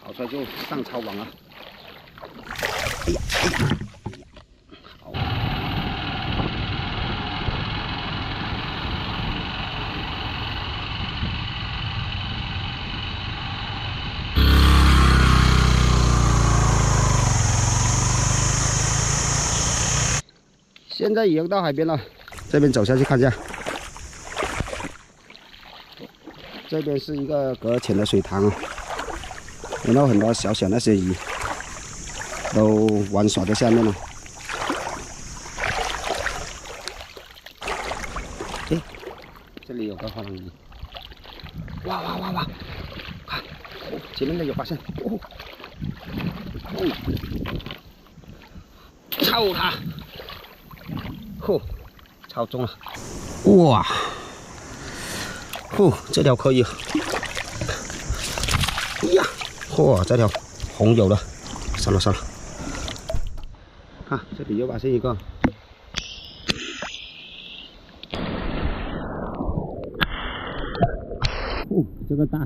跑出来就上抄网了。哎呀哎呀，好。现在已经到海边了，这边走下去看一下。这边是一个搁浅的水塘啊，然后很多小小那些鱼都玩耍在下面了。哎，这里有个花狼鱼，哇哇哇哇！看，哦，前面的有发现，哦，哦，抄它！嚯，抄中了！哇！哦，这条可以。哎呀，嚯，这条红有了，算了算了。看，这里又发现一个。哦，这个大，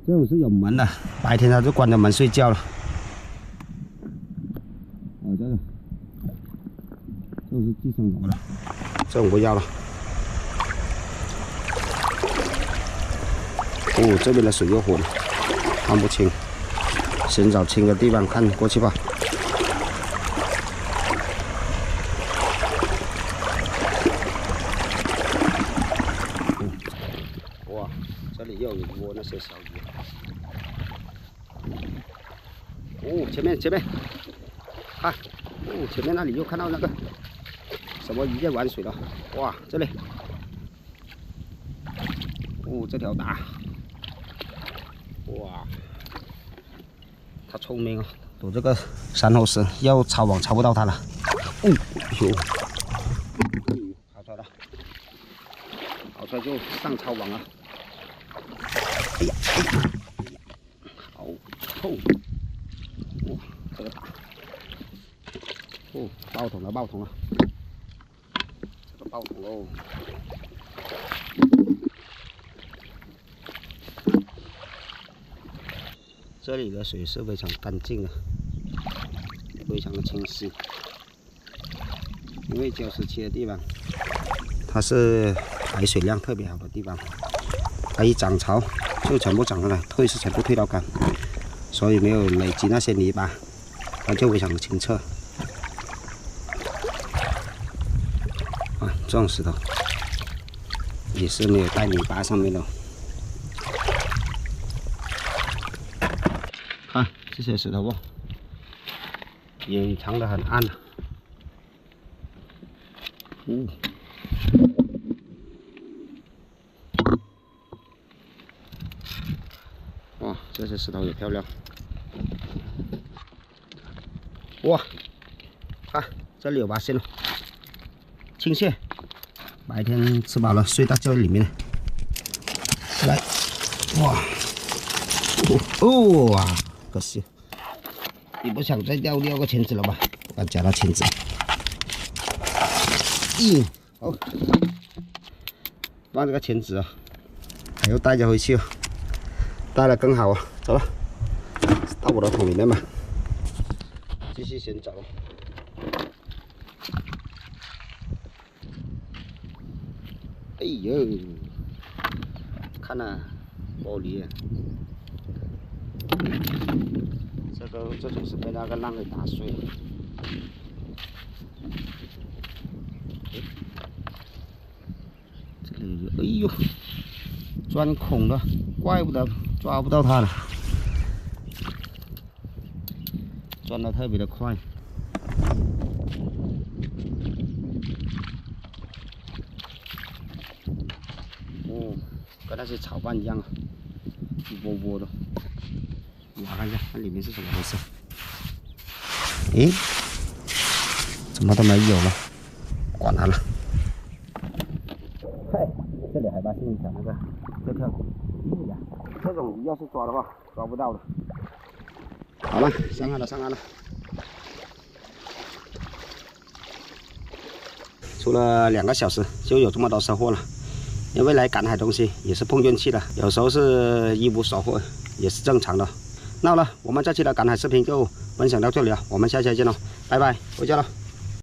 这种是有门的，白天它就关着门睡觉了。哦，这个，这是寄生螺了，这种不要了。哦，这边的水又混，看不清，寻找清的地方看过去吧。哇，这里又有一窝那些小鱼。哦，前面，看，哦，前面那里又看到那个什么鱼在玩水了。哇，这里，哦，这条大。哇，它聪明啊，躲这个珊瑚石，要抄网抄不到它了。哦，哟，跑出来了，跑出来就上抄网了。哎呀，哎呀，好痛！哇，这个大，哦，爆桶了，这个爆桶喽。这里的水是非常干净的，非常的清晰。因为礁石期的地方，它是排水量特别好的地方，它一涨潮就全部涨上来，退是全部退到干，所以没有累积那些泥巴，它就非常的清澈。啊，这种石头也是没有带泥巴上面的。看这些石头不，隐藏的很暗啊。哇，这些石头也漂亮。哇，看这里有发现了，青蟹，白天吃饱了睡到这里面了。来，哇，哦哇！可惜，你不想再钓个钳子了吧？不敢加到钳子。好，放这个钳子啊，还要带着回去啊，带了更好啊。走了，到我的桶里面吧，继续寻找。哎呦，看呐，玻璃啊！这种是被那个浪给打碎了。这里有，哎呦，钻孔了，怪不得抓不到它了，钻得特别的快。哦，跟那些炒饭一样啊，一窝窝的。挖看一下，看里面是怎么回事？诶，怎么都没有了？管它了。嘿，这里还发现一条那个，这条鱼呀，这种鱼要是抓的话，抓不到的。好了，上岸了，上岸了。出了2个小时就有这么多收获了。因为来赶海东西也是碰运气的，有时候是一无所获也是正常的。那好了，我们这期的赶海视频就分享到这里了，我们下期再见喽，拜拜，回家了。